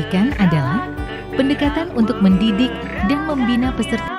berikan adalah pendekatan untuk mendidik dan membina peserta.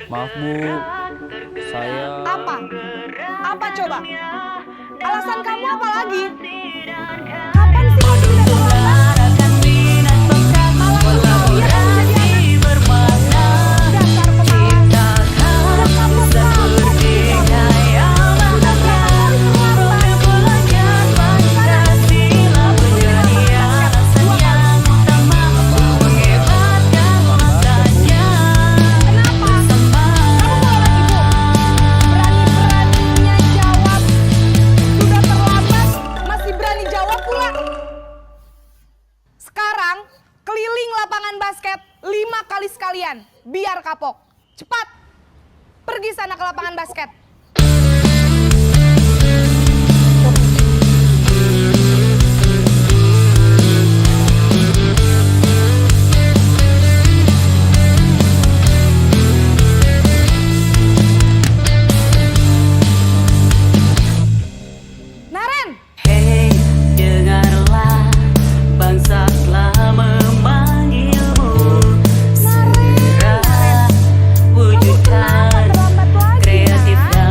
Maaf Bu, saya... Apa? Apa coba? Alasan kamu apa lagi? Kapan sih kamu tidak terlambat? Malah kalian menjadi anak dasar pemalas. Udah kamu kamu sudah berapa kali terlambat? Sekarang keliling lapangan basket 5 kali sekalian, biar kapok. Cepat, pergi sana ke lapangan basket. Naren! Hei, dengarlah, bangsa telah memanggilmu. Segera wujudkan kreatif dan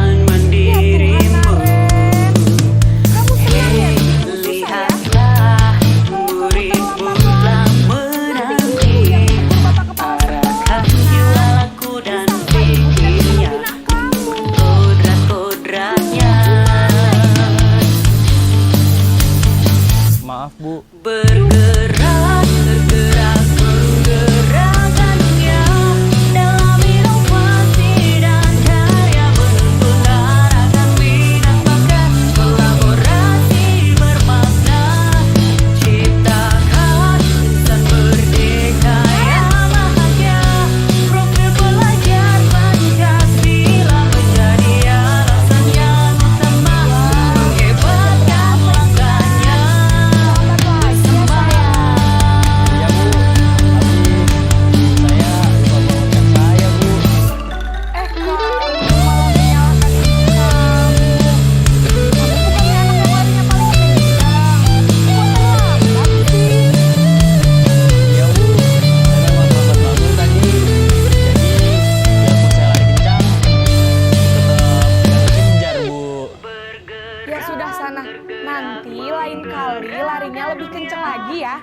lain kali larinya lebih kenceng lagi ya,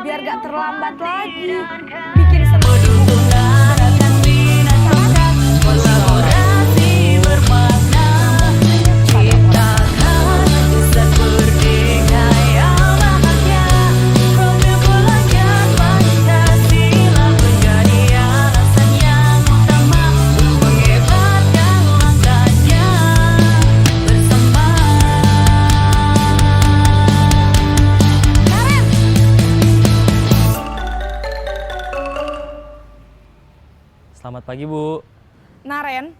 biar gak terlambat lagi. Bikin seneng ibu. Kolaborasi bermakna, ciptakan insan merdeka yang bahagia. Program belajar Pancasila menjadi alasan yang utama untuk menghebatkan langkahnya bersama. Selamat pagi, Bu. Naren,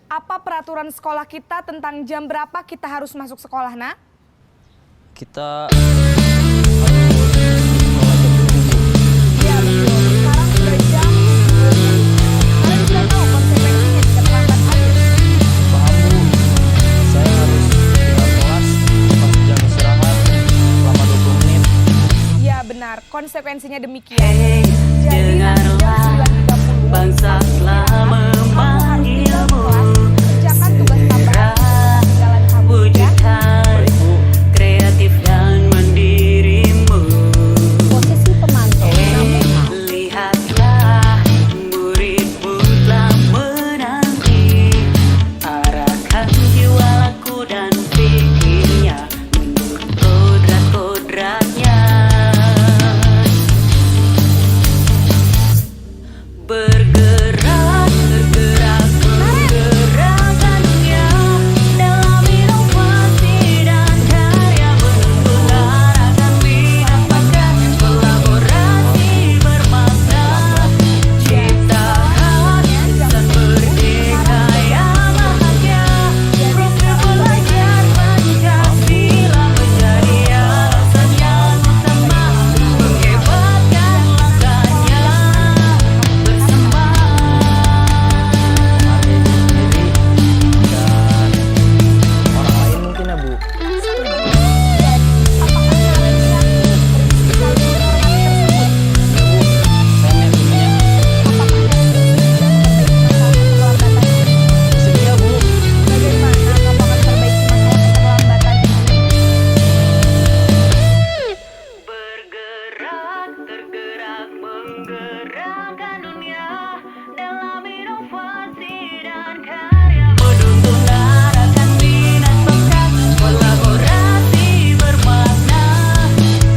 apa peraturan sekolah kita tentang jam berapa kita harus masuk sekolah, nak? Kita harus sekolah jam 7, Bu. Iya betul, sekarang sudah jam 7. Naren sudah tahu konsekuensinya jika terlambat hadir. Paham, Bu. Saya harus tinggal kelas pas jam istirahat selama 20 menit. Iya benar, konsekuensinya demikian. Hei, Jadi nanti jam dengarlah, 9.30 bangsa telah memanggilmu. kerjakan tugas tambahan ketinggalan kamu ya. Wujudkan Baik, Bu. kreatif dan mandirimu. Posisi pemantau Lihatlah, muridmu telah menanti. Arahkan jiwa laku dan pikirnya menurut kodrat-kodratnya. Bergerak, tergerak, menggerakkan dunia dalam inovasi dan karya. Menuntun arahkan minat bakat, kolaborasi bermakna, ciptakan insan merdeka yang bahagia. Program belajar Pancasila menjadi alasan yang utama untuk menghebatkan langkahnya bersama. Dan orang lain mungkin ya, Bu. Saya mengikutinya. Sedia, Bu. Bagaimana kamu akan perbaiki masalah keterlambatan ini? Bergerak, tergerak, menggerakkan dunia dalam inovasi dan karya. Menuntun arahkan minat bakat, kolaborasi bermakna,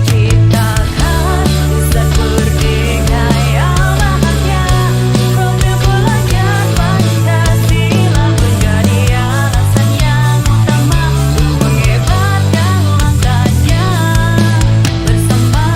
ciptakan insan merdeka yang bahagia. Program belajar Pancasila menjadi alasan yang utama untuk menghebatkan langkahnya bersama.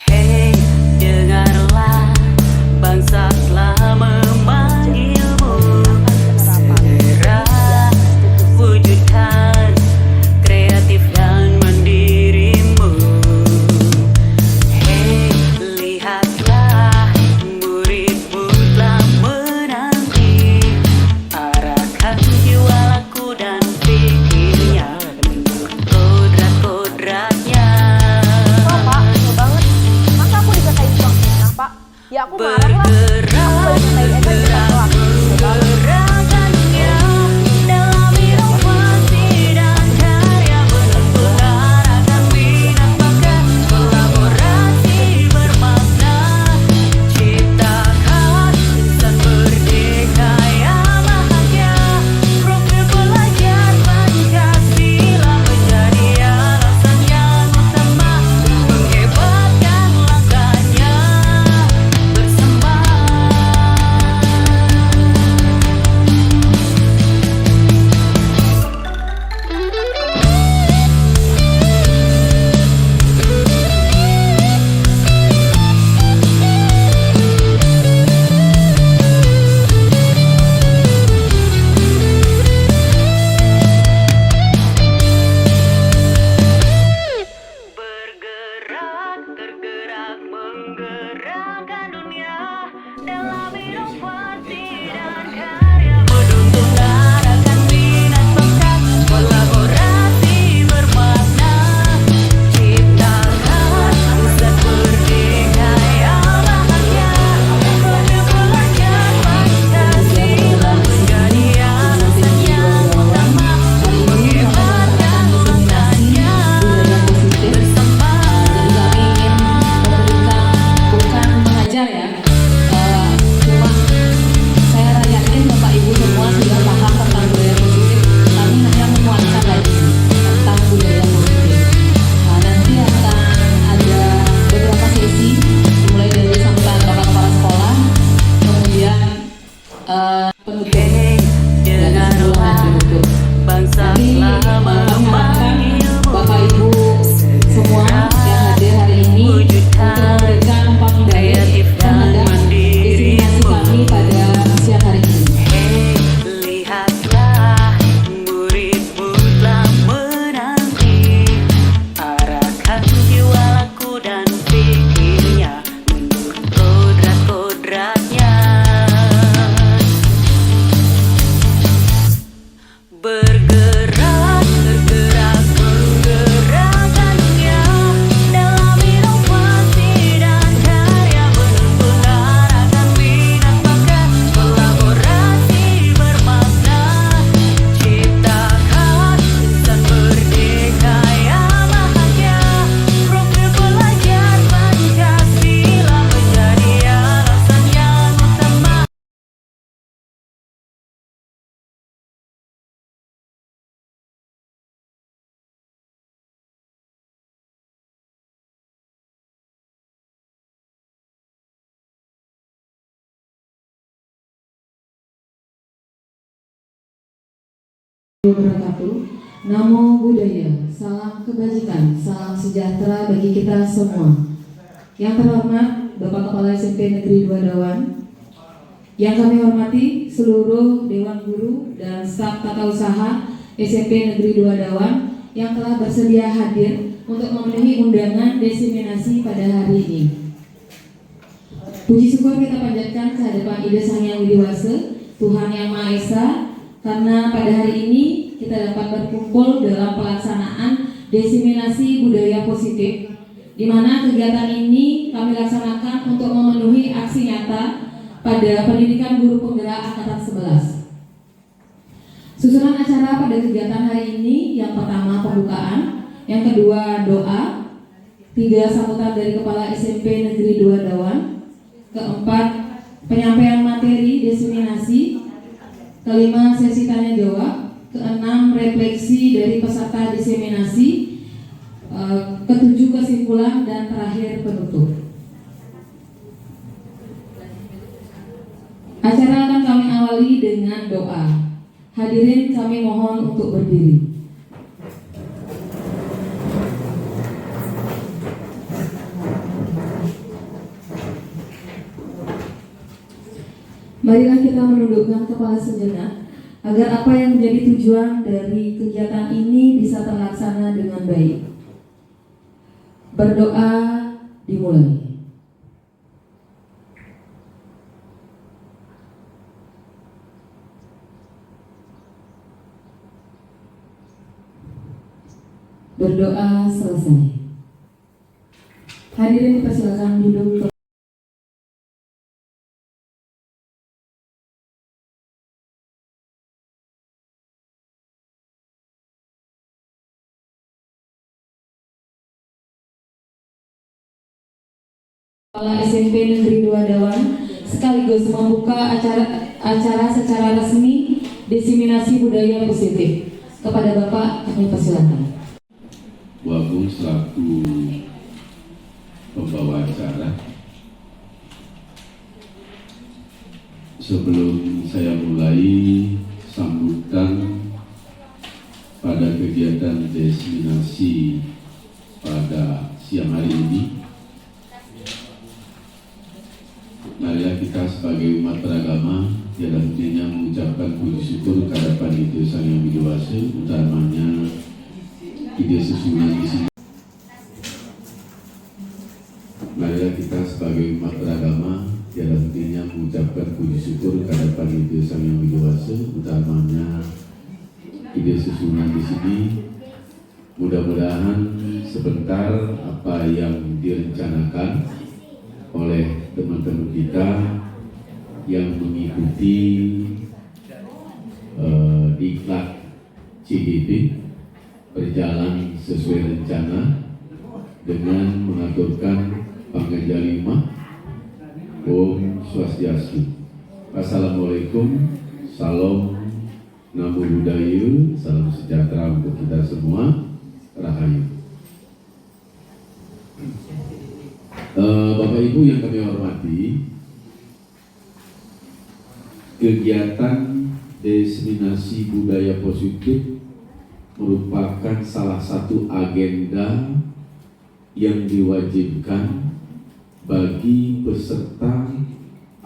Hei, dengarlah, bangsa telah memanggilmu. Segera wujudkan kreatif dan mandirimu. Hei, lihatlah, muridmu telah menanti. Arahkan jiwa laku dan pikirnya menurut kodrat-kodratnya. Oh, Pak, betul banget. Masa aku dikatain kurang fitnah, Pak? Ya aku marah lah. Aku boleh ngatain Eka di depan kelas. Betul banget. Gerakan dunia dalam inovasi dan karya. Menuntun arahkan minat bakat, kolaborasi bermakna, ciptakan insan merdeka yang bahagia. Program belajar Pancasila menjadi alasan yang utama untuk menghebatkan langkahnya bersama. wabarakatuh. Namo Buddhaya, salam kebajikan, salam sejahtera bagi kita semua. Yang terhormat Bapak Kepala SMP Negeri 2 Dawan, yang kami hormati seluruh Dewan Guru dan staf tata usaha SMP Negeri 2 Dawan yang telah bersedia hadir untuk memenuhi undangan diseminasi pada hari ini. Puji syukur kita panjatkan kehadiran Ida Sang Yang Widiwasa, Tuhan Yang Maha Esa, karena pada hari ini kita dapat berkumpul dalam pelaksanaan diseminasi budaya positif, di mana kegiatan ini kami laksanakan untuk memenuhi aksi nyata pada pendidikan guru penggerak angkatan 11. Susunan acara pada kegiatan hari ini, yang pertama pembukaan, yang kedua doa, 3 sambutan dari Kepala SMP Negeri 2 Dawan, keempat penyampaian materi diseminasi, kelima sesi tanya jawab, keenam refleksi dari peserta diseminasi, ketujuh kesimpulan, dan terakhir penutup. Acara akan kami awali dengan doa. Hadirin kami mohon untuk berdiri. Marilah kita menundukkan kepala sejenak agar apa yang menjadi tujuan dari kegiatan ini bisa terlaksana dengan baik. Berdoa dimulai. Berdoa selesai. Hadirin dipersilakan duduk. Kepala SMP Negeri 2 Dawan sekaligus membuka acara secara resmi diseminasi budaya positif. Kepada Bapak kami persilakan. Bu Agung selaku pembawa acara. Sebelum saya mulai sambutan pada kegiatan diseminasi pada siang hari ini, marilah kita sebagai umat beragama tiada hentinya mengucapkan puji syukur kehadapan Ida Sang Yang Widiwasa, utamanya Ida Susunan di sini. Marilah kita sebagai umat beragama tiada hentinya mengucapkan puji syukur kehadapan Ida Sang Yang Widiwasa, utamanya Ida Susunan di sini. Mudah-mudahan sebentar apa yang direncanakan oleh teman-teman kita yang mengikuti diklat CGP berjalan sesuai rencana dengan mengaturkan Panganja 5. Om Swastiastu. Assalamualaikum, salam, namo buddhaya, salam sejahtera untuk kita semua. Rahayu. Bapak Ibu yang kami hormati, kegiatan diseminasi budaya positif merupakan salah satu agenda yang diwajibkan bagi peserta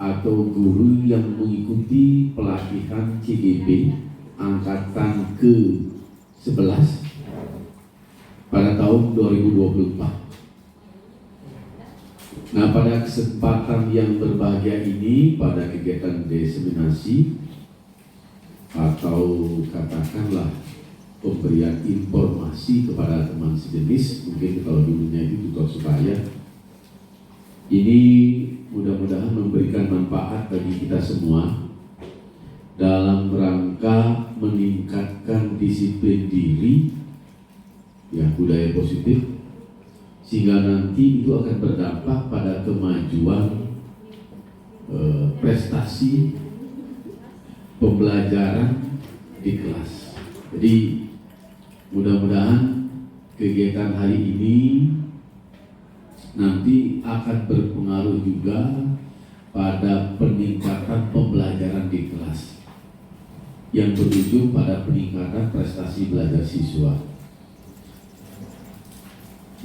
atau guru yang mengikuti pelatihan CGP angkatan ke-11 pada tahun 2024. Nah, pada kesempatan yang berbahagia ini, pada kegiatan diseminasi atau katakanlah pemberian informasi kepada teman sejenis, mungkin kalau dulunya itu tutor supaya, ini mudah-mudahan memberikan manfaat bagi kita semua dalam rangka meningkatkan disiplin diri, ya, budaya positif, sehingga nanti itu akan berdampak pada kemajuan prestasi pembelajaran di kelas. Jadi mudah-mudahan kegiatan hari ini nanti akan berpengaruh juga pada peningkatan pembelajaran di kelas. yang berujung pada peningkatan prestasi belajar siswa.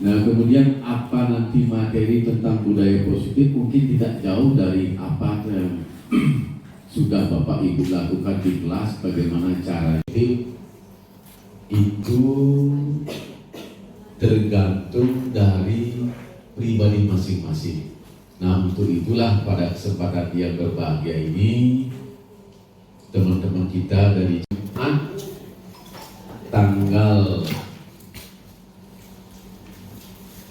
Nah, kemudian apa nanti materi tentang budaya positif mungkin tidak jauh dari apa yang sudah Bapak Ibu lakukan di kelas. Bagaimana cara itu tergantung dari pribadi masing-masing. Nah, untuk itulah pada kesempatan yang berbahagia ini teman-teman kita dari Jumat tanggal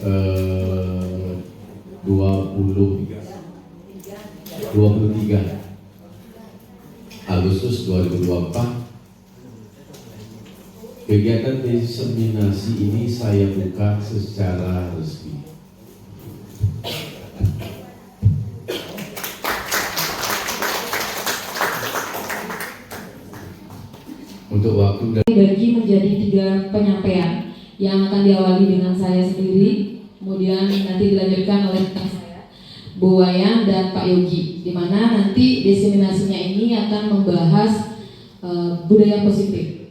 23 Agustus 2024 kegiatan diseminasi ini saya buka secara resmi. Untuk waktu dan Dibagi menjadi 3 penyampaian yang akan diawali dengan saya sendiri, kemudian nanti dilanjutkan oleh saya, Bu Wayan dan Pak Yogi, di mana nanti diseminasinya ini akan membahas budaya positif.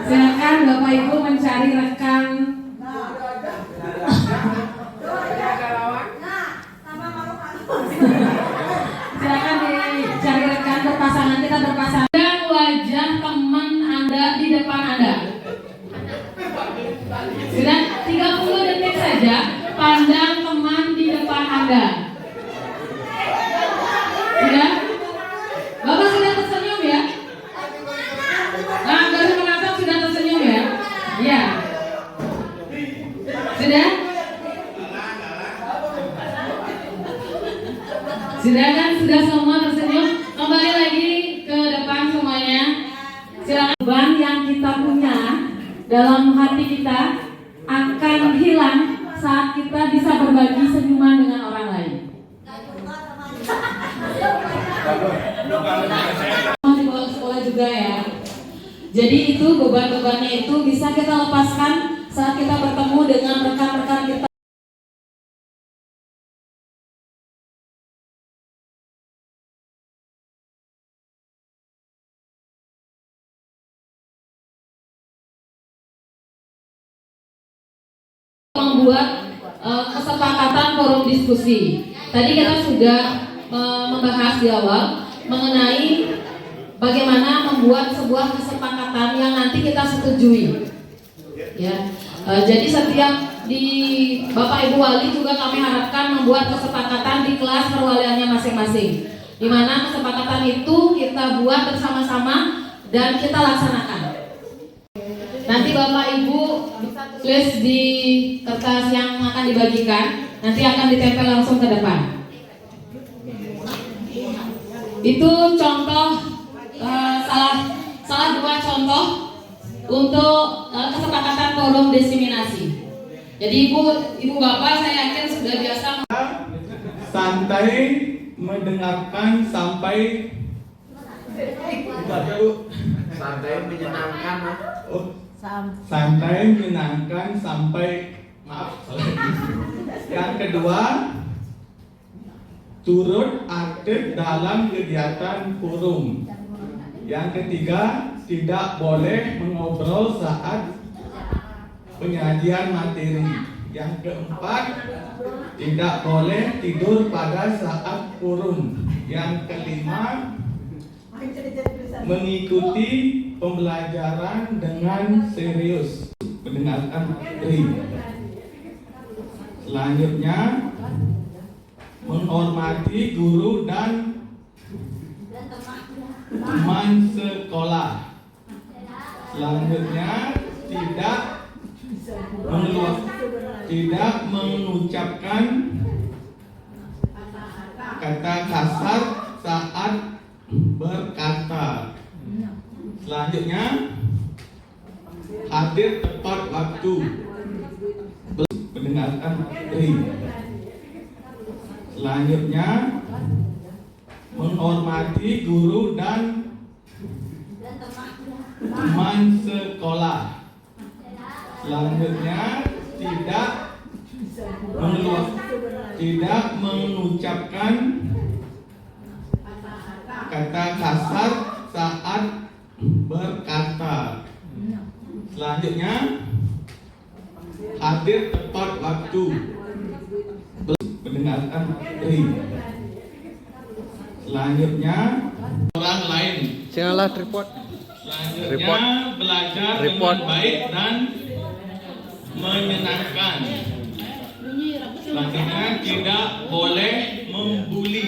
Silakan Bapak Ibu mencari rekan. Silakan dicari rekan berpasangan, kita berpasangan. Dan wajah teman Anda di depan Anda. Sudah 30 detik saja, pandang teman di depan Anda. Sudah? Bapak sudah tersenyum ya? Nah, baru menatap sudah tersenyum ya? Iya. Sudah? Sudah kan? Sudah semua tersenyum? Kembali lagi ke depan semuanya. Silakan. Beban yang kita punya dalam hati kita akan hilang saat kita bisa berbagi senyuman dengan orang lain. Di sekolah juga ya. Jadi itu beban-bebannya itu bisa kita lepaskan saat kita bertemu dengan rekan-rekan kita. Membuat kesepakatan forum diskusi. Tadi kita sudah membahas di awal mengenai bagaimana membuat sebuah kesepakatan yang nanti kita setujui. Ya, jadi setiap di Bapak Ibu Wali juga kami harapkan membuat kesepakatan di kelas perwaliannya masing-masing, di mana kesepakatan itu kita buat bersama-sama dan kita laksanakan. Nanti Bapak Ibu bisa tulis di kertas yang akan dibagikan, nanti akan ditempel langsung ke depan. Itu contoh, salah 2 contoh untuk kesepakatan forum diseminasi. Jadi ibu bapak saya yakin sudah biasa santai mendengarkan sampai santai menyenangkan. santai menyenangkan sampai Yang kedua, turut aktif dalam kegiatan forum. Yang ketiga, tidak boleh mengobrol saat penyajian materi. Yang keempat, tidak boleh tidur pada saat forum. Yang kelima, mengikuti pembelajaran dengan serius, mendengarkan materi. Selanjutnya, menghormati guru dan teman sekolah. Selanjutnya, tidak mengucapkan kata kasar saat berkata. Selanjutnya, hadir tepat waktu, mendengarkan materi. Selanjutnya, menghormati guru dan teman sekolah. Selanjutnya, tidak mengucapkan kata kasar saat berkata. Selanjutnya, hadir tepat waktu, mendengarkan materi. Selanjutnya, orang lain. Sinalah report. Selanjutnya, belajar dengan baik dan menyenangkan. Selanjutnya, tidak boleh membuli.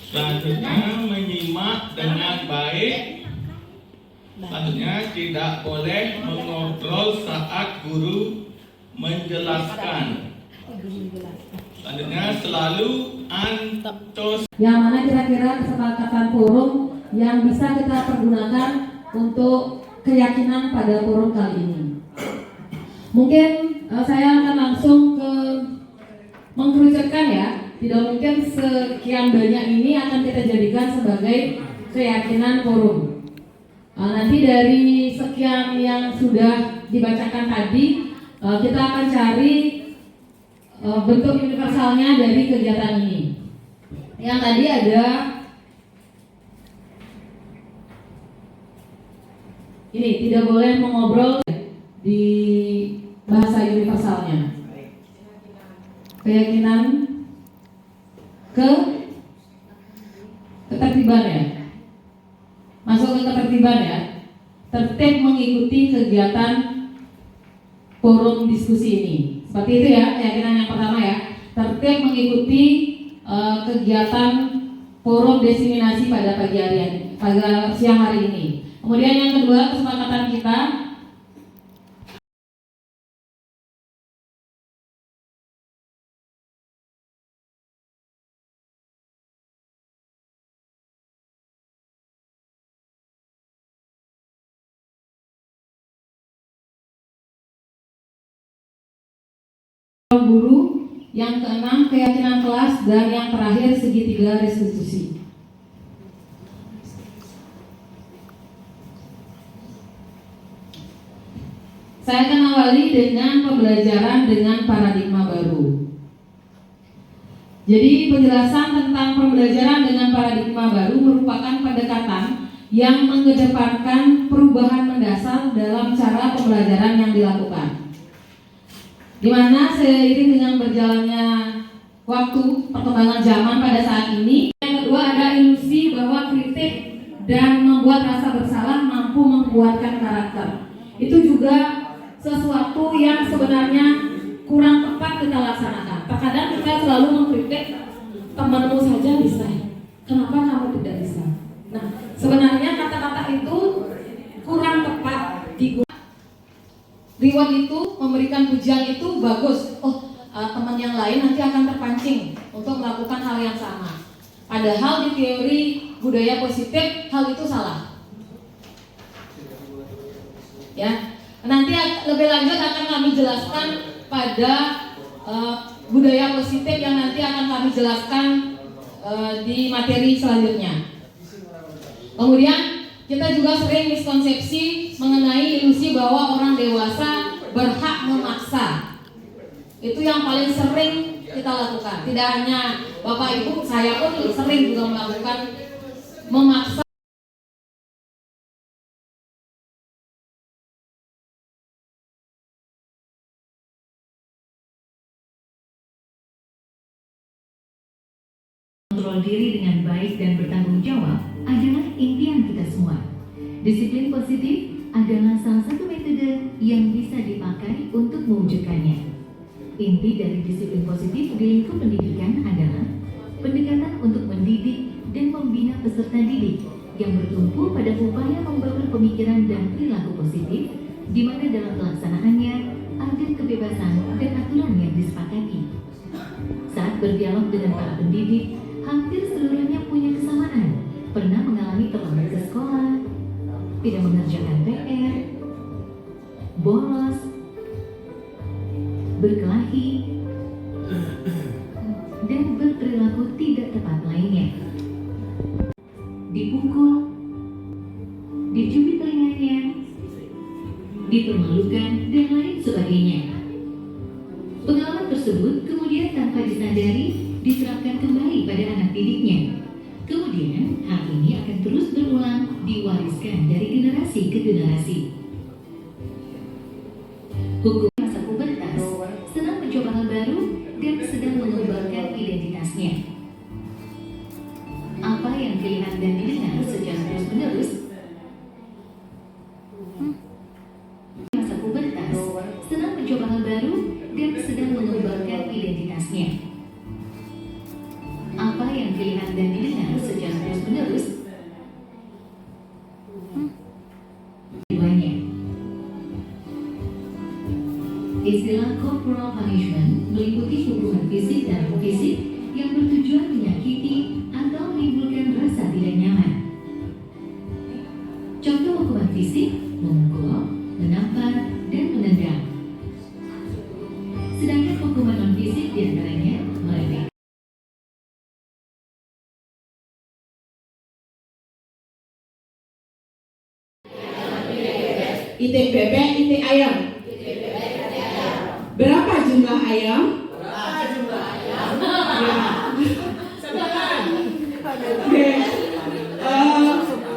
Selanjutnya, menyimak dengan baik. Selanjutnya, tidak boleh mengobrol saat guru menjelaskan. Selanjutnya, selalu antusias. Yang mana kira-kira kesepakatan forum yang bisa kita pergunakan untuk keyakinan pada forum kali ini. Mungkin saya akan langsung ke mengkerucutkan ya. Tidak mungkin sekian banyak ini akan kita jadikan sebagai keyakinan forum. Nanti dari sekian yang sudah dibacakan tadi, kita akan cari bentuk universalnya dari kegiatan ini. Yang tadi ada ini, tidak boleh mengobrol di bahasa universalnya. Keyakinan ketertiban ya. Masuk ke ketertiban ya. Tertib mengikuti kegiatan forum diskusi ini. Seperti itu ya, keyakinan yang pertama ya. Tertib mengikuti kegiatan forum diseminasi pada pagi hari ini, pada siang hari ini. Kemudian yang kedua, kesepakatan kita guru, yang keenam keyakinan kelas, dan yang terakhir segitiga restitusi. Saya akan awali dengan pembelajaran dengan paradigma baru. Jadi penjelasan tentang pembelajaran dengan paradigma baru merupakan pendekatan yang mengedepankan perubahan mendasar dalam cara pembelajaran yang dilakukan. Di mana seiring dengan berjalannya waktu, perkembangan zaman pada saat ini, yang kedua ada ilusi bahwa kritik dan membuat rasa bersalah mampu membuatkan karakter. Itu juga sesuatu yang sebenarnya kurang tepat kita laksanakan. Terkadang kita selalu mengkritik temanmu saja bisa, kenapa kamu tidak bisa? Nah, sebenarnya kata-kata itu kurang tepat digunakan. Reward itu, memberikan pujian itu bagus. Teman yang lain nanti akan terpancing untuk melakukan hal yang sama. Padahal di teori budaya positif hal itu salah. Ya, nanti lebih lanjut akan kami jelaskan pada budaya positif yang nanti akan kami jelaskan di materi selanjutnya. Kemudian kita juga sering miskonsepsi mengenai ilusi bahwa orang dewasa berhak memaksa. Itu yang paling sering kita lakukan. Tidak hanya Bapak Ibu, saya pun sering juga melakukan memaksa. Kontrol diri dengan baik dan bertanggung jawab adalah impian kita semua. Disiplin positif adalah salah satu metode yang bisa dipakai untuk mewujudkannya. Inti dari disiplin positif di lingkup pendidikan adalah pendekatan untuk mendidik dan membina peserta didik yang bertumpu pada upaya membangun pemikiran dan perilaku positif, di mana dalam pelaksanaannya ada kebebasan dan aturan yang disepakati. Saat berdialog dengan para pendidik, hampir seluruhnya punya kesamaan, pernah mengalami terlambat ke sekolah, tidak mengerjakan PR, dipukul, dicubit telinganya, dipermalukan, dan lain sebagainya. Pengalaman tersebut kemudian tanpa disadari diterapkan kembali pada anak didiknya. Kemudian hal ini akan terus berulang, diwariskan dari generasi ke generasi. Hukum masa pubertas senang mencoba hal baru dan sedang mengembangkan identitasnya. Apa yang dilihat dan didengar secara terus-menerus masa pubertas senang mencoba hal baru dan sedang mengembangkan identitasnya. Apa yang dilihat dan didengar secara terus-menerus jiwanya. Istilah corporal punishment meliputi hukuman fisik dan non-fisik yang bertujuan menyakiti atau menimbulkan rasa tidak nyaman. Contoh hukuman fisik: memukul, menampar, dan menendang. Sedangkan hukuman non-fisik diantaranya meremehkan, itik bebek, itik ayam. Berapa jumlah ayam? Ya. Oke.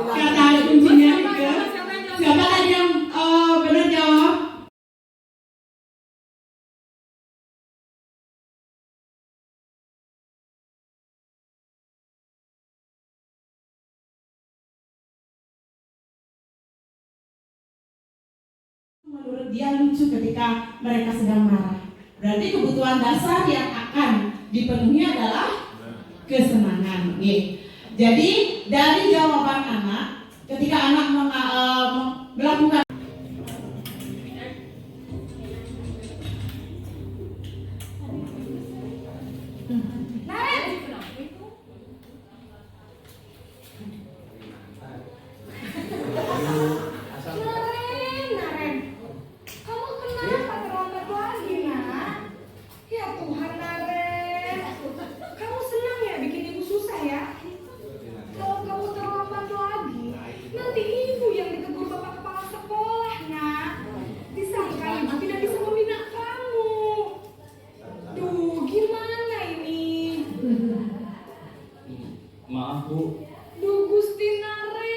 Kata kuncinya itu. Siapa tadi yang benar jawab? Menurut dia lucu ketika mereka sedang marah. Berarti kebutuhan dasar yang akan dipenuhi adalah kesenangan. Jadi dari jawaban anak, ketika anak melakukan Maaf Bu, Duh Gusti Naren.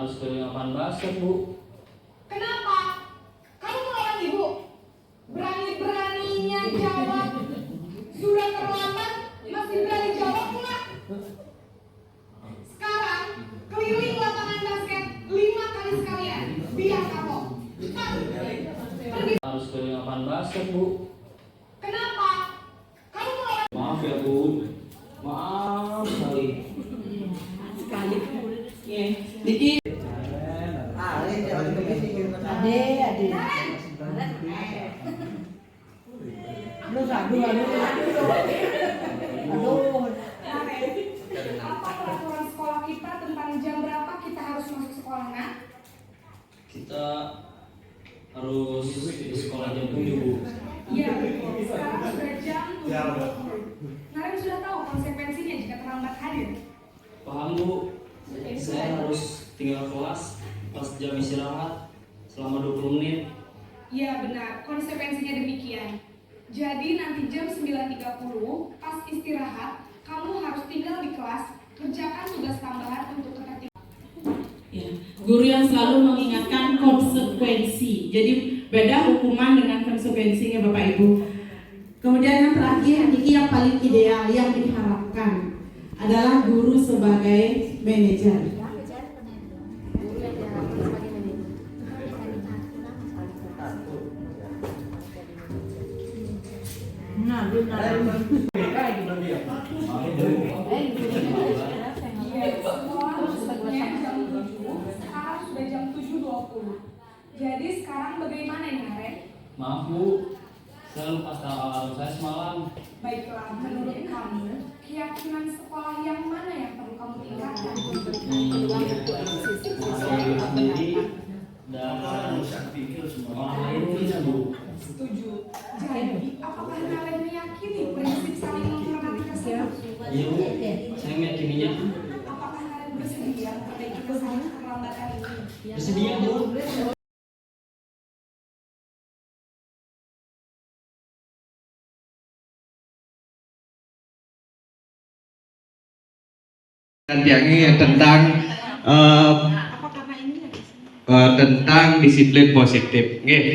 harus ke lapangan basket Bu. Kenapa? Kamu melawan ibu? Berani-beraninya jawab. Sudah terlambat, masih berani jawab enggak? Sekarang, keliling lapangan basket 5 kali sekalian. Biar kapok. Pergi. Harus ke lapangan basket Bu. Kenapa? Kamu melawan. Maaf ya Bu, maaf sekali. Diki. Apa peraturan sekolah kita tentang jam berapa kita harus masuk sekolah, nak? Kita harus di sekolah jam 7 Bu. Iya betul. Sekarang sudah jam 7. Naren sudah tahu konsekuensinya jika terlambat hadir. Paham Bu, saya harus tinggal kelas pas jam istirahat selama 20 menit. Iya benar, konsekuensinya demikian. Jadi nanti jam 9.30 pas istirahat, kamu harus tinggal di kelas, kerjakan tugas tambahan untuk ketertiban. Ya, guru yang selalu mengingatkan konsekuensi. Jadi beda hukuman dengan konsekuensinya Bapak Ibu. Kemudian yang terakhir, ini yang paling ideal yang diharapkan adalah guru sebagai manajer. Sekarang sudah jam 7.20. Jadi sekarang bagaimana ini, Naren? Maaf Bu, saya lupa alarm saya semalam. Baiklah, menurut kamu, keyakinan sekolah yang mana yang perlu kamu tingkatkan? Saya sendiri dan orang lain tidak Bu. Setuju. Jadi, apakah Naren meyakini prinsip saling menghormati tersebut? Iya Bu, saya meyakininya. Apakah bersedia memperbaiki kesalahan keterlambatan ini? Bersedia, Bu. Yang tentang tentang disiplin positif. Nggih.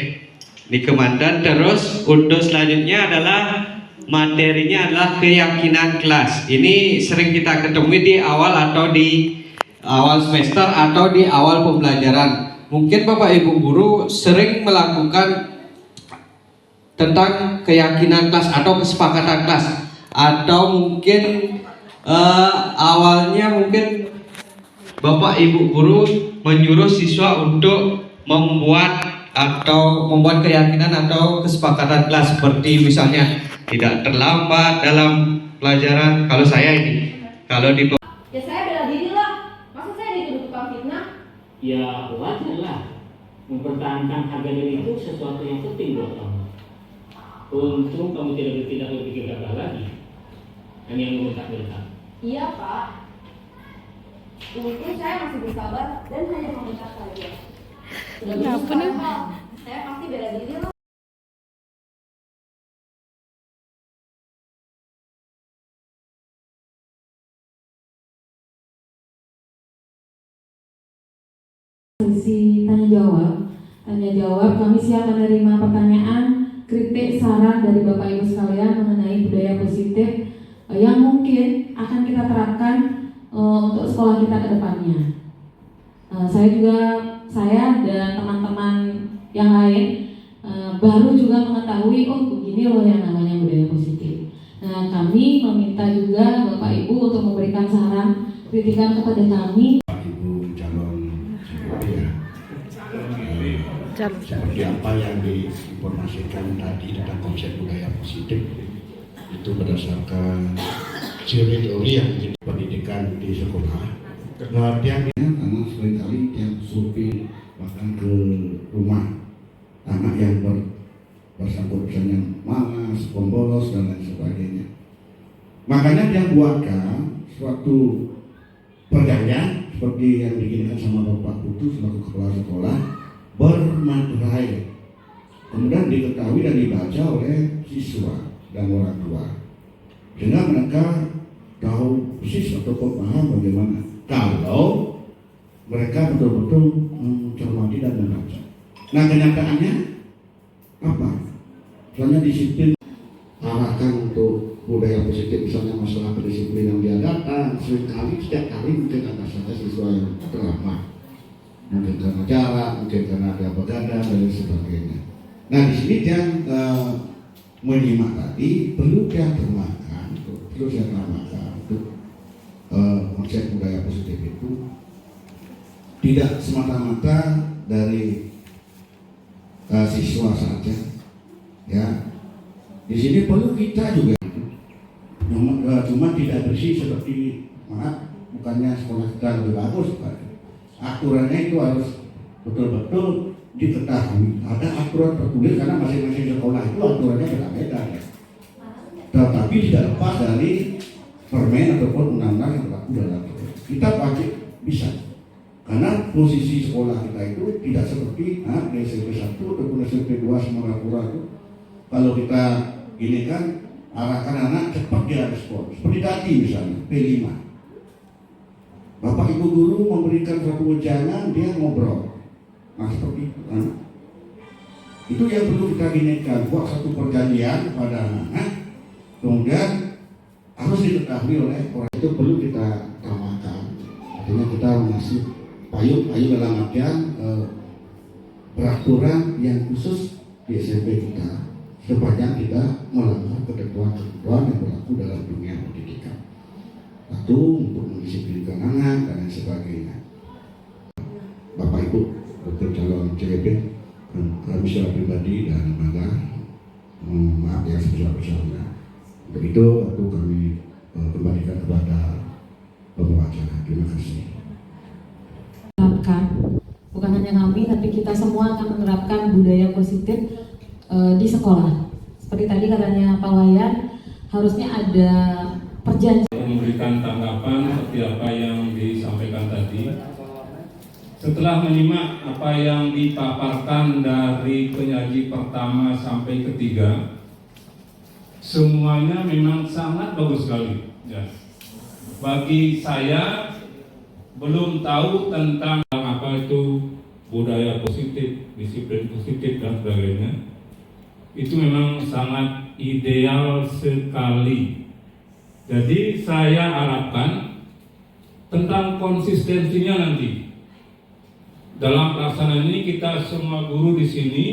Di Kemandan. Terus untuk selanjutnya adalah materinya adalah keyakinan kelas. Ini sering kita ketemui di awal atau di awal semester atau di awal pembelajaran. Mungkin Bapak Ibu guru sering melakukan tentang keyakinan kelas atau kesepakatan kelas, atau mungkin awalnya mungkin Bapak Ibu guru menyuruh siswa untuk membuat keyakinan atau kesepakatan kelas, seperti misalnya tidak terlambat dalam pelajaran. Kalau saya ini, kalau di Ya saya bela diri lah. Masa saya dituduh tukang fitnah? Ya wajar lah, mempertahankan harga diri itu sesuatu yang penting buat kamu. Untung kamu tidak bertindak lebih gegabah lagi, hanya membentak-bentak. Iya Pak. Untung saya masih bersabar dan hanya meminta saja. Sudah begitu saya pasti bela diri lah. Sesi tanya jawab kami siap menerima pertanyaan, kritik, saran dari Bapak Ibu sekalian mengenai budaya positif yang mungkin akan kita terapkan untuk sekolah kita ke depannya. Saya dan teman-teman yang lain baru juga mengetahui, oh begini loh yang namanya budaya positif. Nah, kami meminta juga Bapak Ibu untuk memberikan saran, kritikan kepada kami. Ibu calon CPP ya, seperti apa yang diinformasikan tadi tentang konsep budaya positif itu berdasarkan teori yang di pendidikan di sekolah. Latihan karena seringkali yang survei bahkan ke rumah anak yang bersangkut misalnya malas, pembolos dan lain sebagainya. Makanya dia buatkan suatu perjanjian seperti yang dikirimkan sama Bapak Putu selaku kepala sekolah bermaterai, kemudian diketahui dan dibaca oleh siswa dan orang tua, sehingga mereka tahu persis atau paham bagaimana kalau mereka betul-betul mencermati dan membaca. Nah, kenyataannya apa? Misalnya disiplin arahkan untuk budaya positif, misalnya masalah kedisiplinan dia datang seringkali setiap kali mungkin ada saja siswa yang terlambat, mungkin karena jarak, mungkin karena ada begadang dan lain sebagainya. Nah, di sini dia menyimak tadi perlu dia terangkan untuk konsep budaya positif itu tidak semata-mata dari siswa saja, ya. Di sini perlu kita juga, cuma tidak bersih seperti bukannya sekolah kita lebih bagus, aturannya itu harus betul-betul diketahui. Ada aturan tertulis karena masing-masing sekolah itu aturannya beda-beda, ya. Tetapi tidak lepas dari permen ataupun undang-undang yang berlaku dalam kita wajib bisa, karena posisi sekolah kita itu tidak seperti di SMP 1 ataupun SMP 2 Semarapura itu. Kalau kita gini kan arahkan anak cepat dia respon, seperti tadi misalnya P5, Bapak Ibu guru memberikan suatu wejangan, dia ngobrol. Nah, seperti itu kan, itu yang perlu kita ginikan, buat satu perjanjian pada anak, kemudian harus diketahui oleh orang. Itu perlu kita tambahkan, artinya kita mengasih payung dalam artian peraturan yang khusus di SMP kita sepanjang tidak melanggar ketentuan-ketentuan yang berlaku dalam dunia pendidikan. Satu, untuk mendisiplinkan anak dan lain sebagainya. Bapak Ibu Dr. calon CPP, kami secara pribadi dan bangga, maaf yang sebesar-besarnya. Untuk itu aku kami kembalikan kepada pembawa acara. Terima kasih. Bukan hanya kami, tapi kita semua akan menerapkan budaya positif di sekolah. Seperti tadi katanya Pak Wayan, harusnya ada perjanjian. Memberikan tanggapan seperti apa yang disampaikan tadi, setelah menyimak apa yang dipaparkan dari penyaji pertama sampai ketiga, semuanya memang sangat bagus sekali. Ya. Bagi saya belum tahu tentang apa itu budaya positif, disiplin positif dan sebagainya. Itu memang sangat ideal sekali. Jadi saya harapkan tentang konsistensinya nanti. Dalam pelaksanaan ini kita semua guru di sini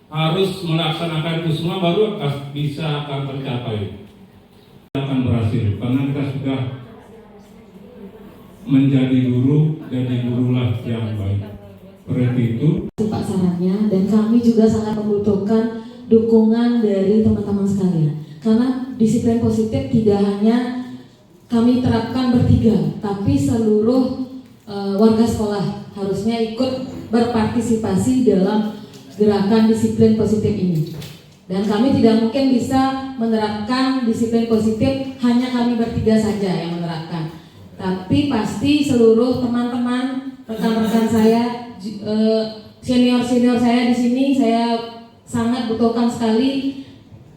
harus melaksanakan itu semua baru akan tercapai. Akan berhasil karena kita sudah menjadi guru, jadi gurulah yang baik. Seperti itu. Pak sarannya, dan kami juga sangat membutuhkan dukungan dari teman-teman sekalian. Karena disiplin positif tidak hanya kami terapkan bertiga, tapi seluruh warga sekolah harusnya ikut berpartisipasi dalam gerakan disiplin positif ini. Dan kami tidak mungkin bisa menerapkan disiplin positif hanya kami bertiga saja yang menerapkan. Tapi pasti seluruh teman-teman, rekan-rekan saya, senior-senior saya di sini, saya sangat butuhkan sekali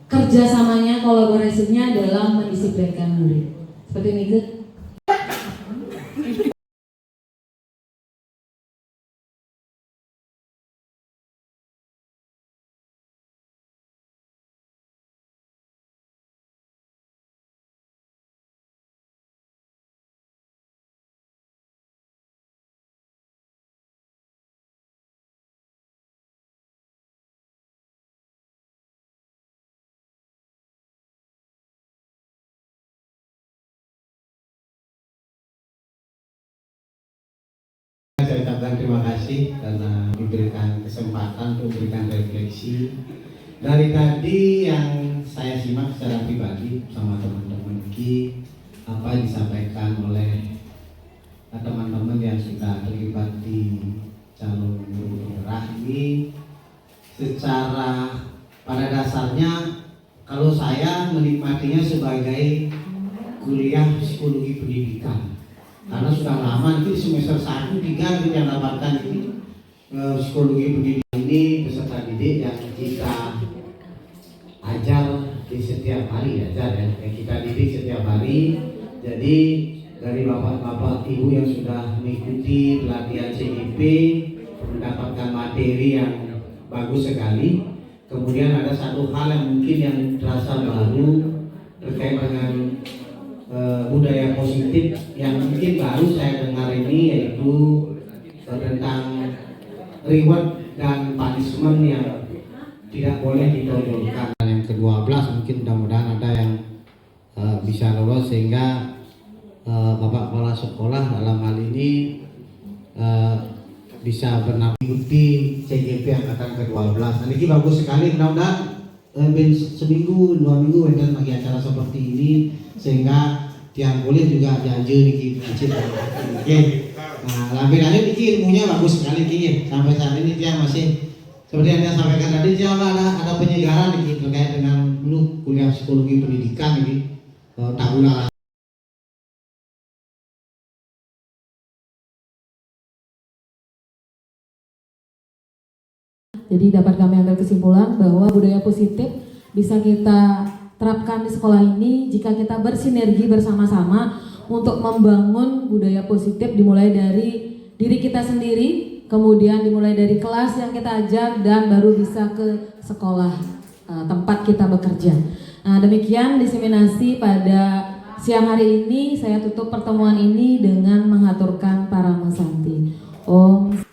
kerjasamanya, kolaborasinya dalam mendisiplinkan murid. Seperti ini, Gut. Saya ucapkan terima kasih karena diberikan kesempatan untuk memberikan refleksi. Dari tadi yang saya simak secara pribadi sama teman-teman apa yang disampaikan oleh teman-teman yang sudah terlibat di calon guru penggerak ini, secara pada dasarnya kalau saya menikmatinya sebagai kuliah psikologi pendidikan. Karena sudah lama itu di semester 1, 3 kita dapatkan ini psikologi pendidikan ini peserta didik yang kita ajar di setiap hari, yang kita didik setiap hari. Jadi dari bapak-bapak ibu yang sudah mengikuti pelatihan CIP mendapatkan materi yang bagus sekali. Kemudian ada satu hal yang mungkin yang terasa baru terkait dengan budaya positif yang mungkin baru saya dengar ini, yaitu tentang reward dan punishment yang tidak boleh ditonjolkan. Yang ke-12 mungkin mudah-mudahan ada yang bisa lolos sehingga bapak kepala sekolah dalam hal ini bisa mengikuti CGP angkatan ke-12. Nah, ini bagus sekali, mudah-mudahan seminggu, 2 minggu dan lagi acara seperti ini sehingga tiang boleh juga janji nih kecil. Oke. Nah, lebih lanjut ini ilmunya bagus sekali nih. Sampai saat ini dia masih seperti yang dia sampaikan tadi, dia ada penyegaran nih terkait dengan dulu kuliah psikologi pendidikan ini tahun. Jadi dapat kami ambil kesimpulan bahwa budaya positif bisa kita terapkan di sekolah ini jika kita bersinergi bersama-sama untuk membangun budaya positif, dimulai dari diri kita sendiri, kemudian dimulai dari kelas yang kita ajar, dan baru bisa ke sekolah tempat kita bekerja. Nah, demikian diseminasi pada siang hari ini. Saya tutup pertemuan ini dengan mengaturkan para mesanti. Om.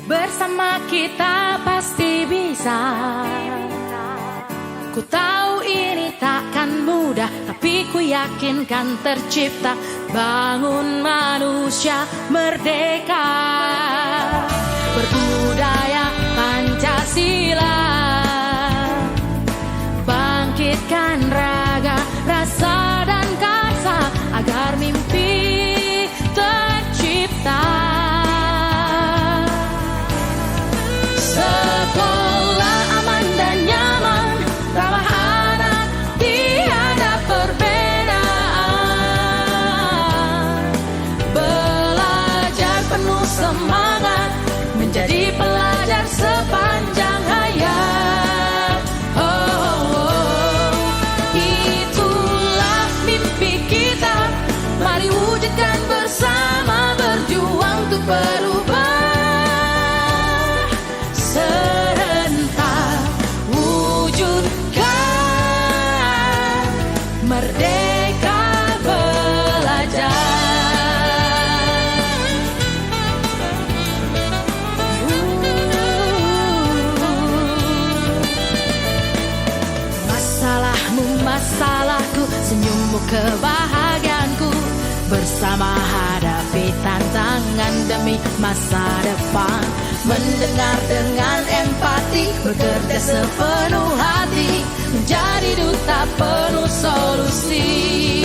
Bersama kita pasti bisa. Ku tahu ini takkan mudah, tapi ku yakin kan tercipta. Bangun manusia merdeka, berbudaya Pancasila, bangkitkan raga, rasa dan karsa agar mimpi kebahagiaanku. Bersama hadapi tantangan demi masa depan. Mendengar dengan empati, bekerja sepenuh hati, menjadi duta penuh solusi.